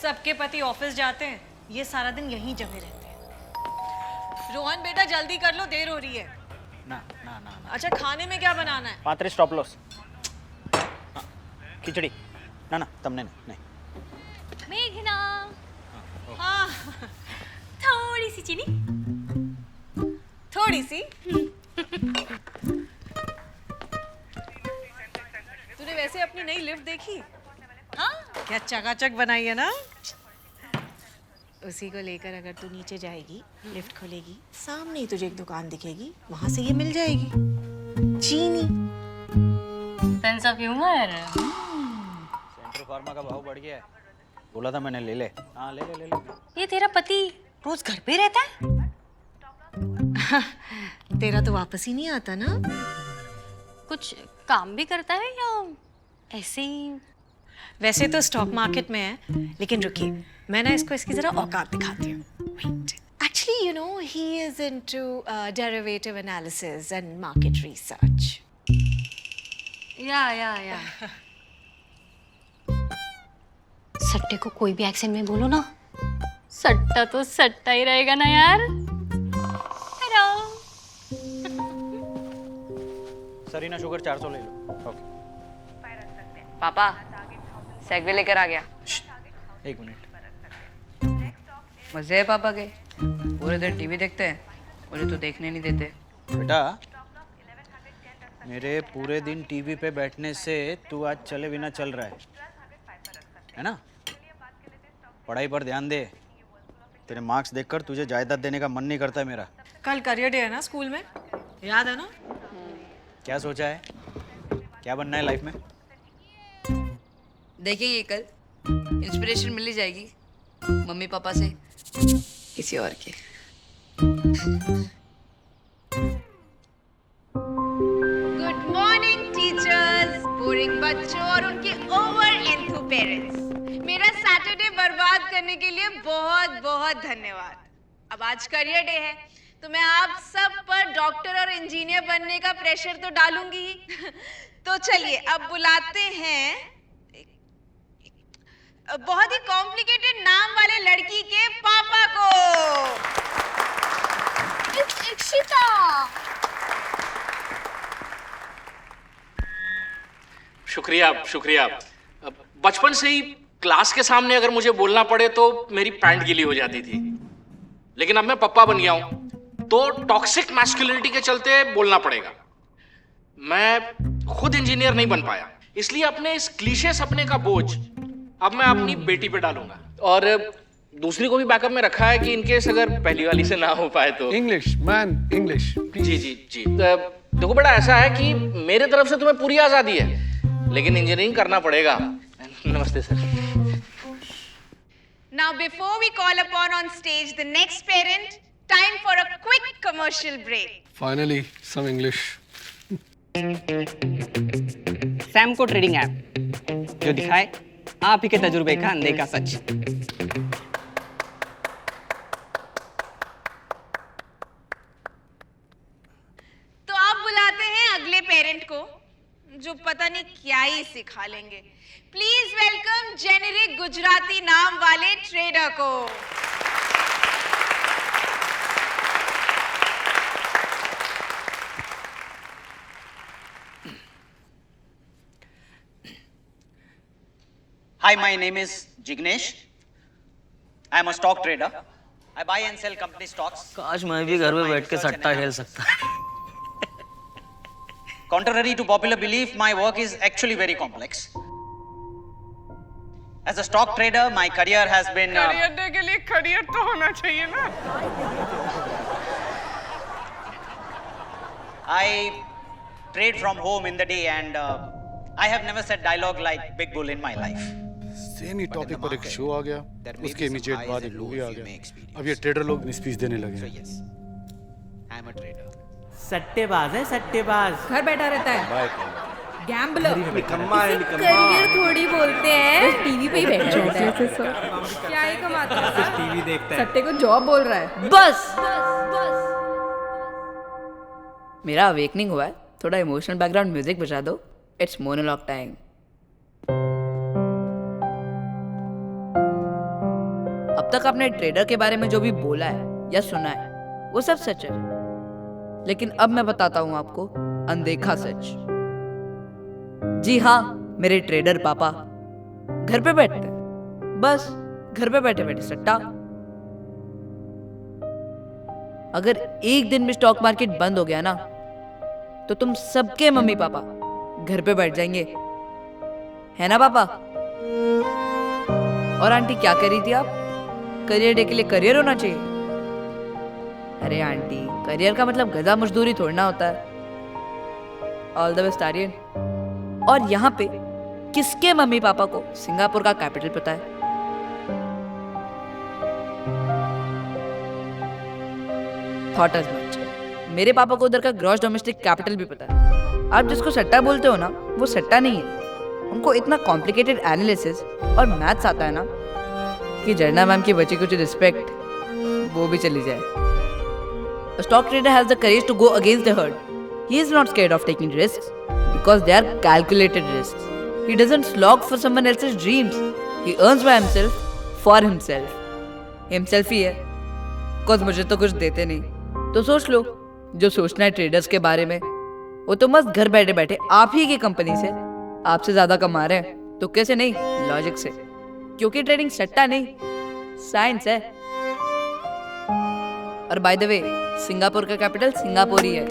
सबके पति ऑफिस जाते हैं, ये सारा दिन यहीं जमे रहते हैं। रोहन बेटा जल्दी कर लो, देर हो रही है। ना ना ना ना। अच्छा खाने में क्या बनाना है? 35 स्टॉप लॉस। खिचड़ी ना ना तमने नहीं। मेघना, हाँ थोड़ी सी चीनी। थोड़ी सी। तूने वैसे अपनी नई लिफ्ट देखी? हाँ क्या चकाचक बनाई है ना। उसी को लेकर अगर तू नीचे जाएगी, लिफ्ट खोलेगी, सामने ही तुझे एक दुकान दिखेगी, वहां से ये मिल जाएगी, चीनी। Sense of humour. Centro pharma का भाव बढ़ गया है, बोला था मैंने ले ले। हाँ ले ले ले ले। ये तेरा पति रोज घर पे रहता है? तेरा तो वापस ही नहीं आता ना। कुछ काम भी करता है या ऐसे ही? वैसे तो स्टॉक मार्केट में है, लेकिन रुकिए मैं ना इसको इसकी जरा औकात दिखाती हूँ। Actually, you know, he is into derivative analysis and market research. या सट्टे को कोई भी एक्सेंट में बोलो ना, सट्टा तो सट्टा ही रहेगा ना यार। हेलो सरीना शुगर 400 ले लो। ओके पापा सेगवे लेकर आ गया। एक मिनट। मजे है पापा के, पूरे दिन टीवी देखते हैं, मुझे तो देखने नहीं देते। बेटा मेरे पूरे दिन टीवी पे बैठने से तू आज चले बिना चल रहा है ना। पढ़ाई पर ध्यान दे, तेरे मार्क्स देखकर तुझे जायदाद देने का मन नहीं करता मेरा। कल करियर डे है ना स्कूल में, याद है ना? क्या सोचा है, क्या बनना है लाइफ में? देखेंगे कल, इंस्पिरेशन मिल ही जाएगी मम्मी पापा से, किसी और के। गुड मॉर्निंग टीचर्स, बोरिंग बच्चों और उनके ओवर एंथू पेरेंट्स। मेरा सैटरडे बर्बाद करने के लिए बहुत बहुत धन्यवाद। अब आज करियर डे है तो मैं आप सब पर डॉक्टर और इंजीनियर बनने का प्रेशर तो डालूंगी ही। तो चलिए अब बुलाते हैं बहुत ही कॉम्प्लिकेटेड नाम वाले लड़की के पापा को। इक्षिता। शुक्रिया शुक्रिया। बचपन से ही क्लास के सामने अगर मुझे बोलना पड़े तो मेरी पैंट गीली हो जाती थी, लेकिन अब मैं पप्पा बन गया हूं तो टॉक्सिक मैस्कुलिनिटी के चलते बोलना पड़ेगा। मैं खुद इंजीनियर नहीं बन पाया, इसलिए अपने इस क्लीशे सपने का बोझ अब मैं अपनी बेटी पे डालूंगा। और दूसरी को भी बैकअप में रखा है कि इनकेस अगर पहली वाली से ना हो पाए तो। English man English. जी जी जी। देखो बेटा, ऐसा है कि मेरे तरफ से तुम्हें पूरी आजादी है, लेकिन इंजीनियरिंग करना पड़ेगा। नमस्ते sir. Now before we call upon on stage the next parent, time for a quick commercial break. Finally some English. Samco trading app जो दिखाए आप ही के तजुर्बे का अनदेखा सच। तो आप बुलाते हैं अगले पेरेंट को जो पता नहीं क्या ही सिखा लेंगे। प्लीज वेलकम जेनेरिक गुजराती नाम वाले ट्रेडर को। Hi, my name is Jignesh. I am a stock trader. I buy and sell company stocks. काश मैं भी घर में बैठ के सट्टा खेल सकता। Contrary to popular belief, my work is actually very complex. As a stock trader, my career has been. Career day के लिए करियर तो होना चाहिए ना। I trade from home in the day, and I have never said dialogue like Big Bull in my life. Same he topic पर एक show आ गया, उसके इमीडिएट बाद एक मूवी आ गया। अब ये ट्रेडर लोग स्पीच देने लगे हैं। सट्टेबाज है सट्टेबाज। घर बैठा रहता है। बाय। गैम्बलर करियर थोड़ी बोलते हैं, टीवी पे ही बैठ जाता है सर। क्या ही कमाता है, टीवी देखता है, सट्टे को जॉब बोल रहा है। बस मेरा अवेकनिंग हुआ है, थोड़ा इमोशनल बैकग्राउंड म्यूजिक बजा दो। It's monologue time. अब तक आपने ट्रेडर के बारे में जो भी बोला है या सुना है वो सब सच है, लेकिन अब मैं बताता हूं आपको अनदेखा सच। जी हाँ, मेरे ट्रेडर पापा घर पे बैठते हैं, बस घर पे बैठे बैठे सट्टा। अगर एक दिन में स्टॉक मार्केट बंद हो गया ना तो तुम सबके मम्मी पापा घर पे बैठ जाएंगे, है ना पापा? और आंटी क्या कर रही थी आप? करियर डे के लिए करियर होना चाहिए। अरे आंटी, करियर का मतलब गधा मजदूरी थोड़ी ना होता है। All the best Aryan. और यहाँ पे किसके मम्मी पापा को सिंगापुर का कैपिटल पता है? Thought as much. मेरे पापा को उधर का ग्रॉस डोमेस्टिक कैपिटल भी पता है। आप जिसको सट्टा बोलते हो ना, वो सट्टा नहीं है। उनको इतना कॉम्प्लिकेटेड एनालिसिस और मैथ्स आता है ना कि जर्ना मैम की बची कुछ रिस्पेक्ट वो भी चली जाए। A stock trader has the courage to go against the herd. He is not scared of taking risks because they are calculated risks. He doesn't slog for someone else's dreams. He earns by himself for himself. Himself ही है, cause मुझे तो कुछ देते नहीं। तो सोच लो, जो सोचना है ट्रेडर्स के बारे में, वो तो मस्त घर बैठे बैठे आप ही की कंपनी से आपसे ज्यादा कमा रहे हैं। तो कैसे नहीं? लॉजिक से, क्योंकि ट्रेडिंग सट्टा नहीं, साइंस है। और बाय द वे, सिंगापुर का कैपिटल सिंगापुर ही है।